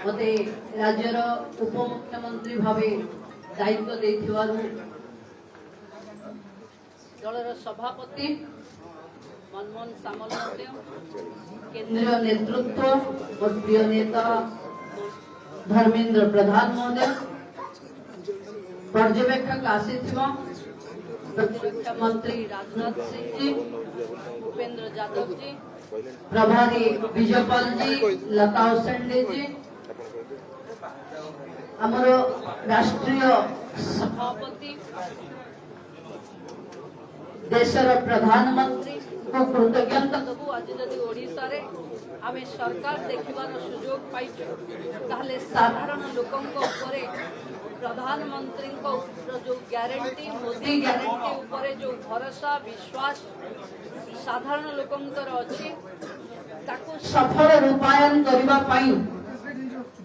मते राज्यर उपमुख्यमंत्री भावे दायित्व देथिबारु दलर सभापति मनमोहन सामल केंद्रीय नेतृत्व और प्रिय नेता धर्मेंद्र प्रधान महोदय पर्यवेक्षक आसीथिबा प्रतिरक्षा मंत्री राजनाथ सिंह जी भूपेंद्र यादव जी प्रभारी विजयपाल जी लता उसेंडे जी आमर राष्ट्रीय सभापति देशर प्रधानमंत्री को कृतज्ञता दबु आज जदि ओडिसा रे आमे सरकार देखिबार सुजोग पाइछु ताहले साधारण लोकंक ऊपर प्रधानमंत्री को जो गारंटी मोदी गारंटी ऊपर जो भरोसा विश्वास साधारण लोकंकर अछि ताको सफल रूपायन करबा पई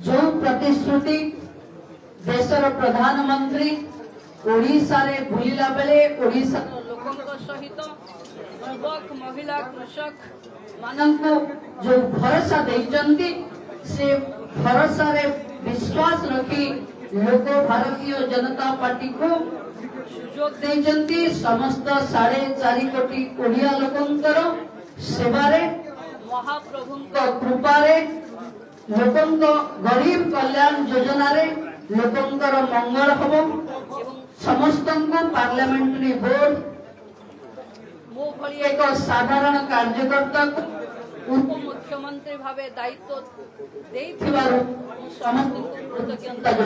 जो प्रतिश्रुति देशर प्रधानमंत्री ओडिसा रे बुलिला बेले ओडिसा लोकंक सहित युवक महिला कृषक माननको जो भरोसा देइचंती से भरोसा रे विश्वास रखी लोक भारतीय जनता पार्टी को सुजोग देइचंती समस्त 4.5 कोटी ओडिया लोकंकर सेवारे महाप्रभुଙ୍କ कृपारे लोकंक गरीब कल्याण योजना रे लोकंकर मंगल हबो एवं समस्त पार्लियामेंटरी बोर्ड मो भली एक साधारण कार्यकर्ता को उप मुख्यमंत्री भावे दायित्व देइथिबारु समस्त कृतज्ञता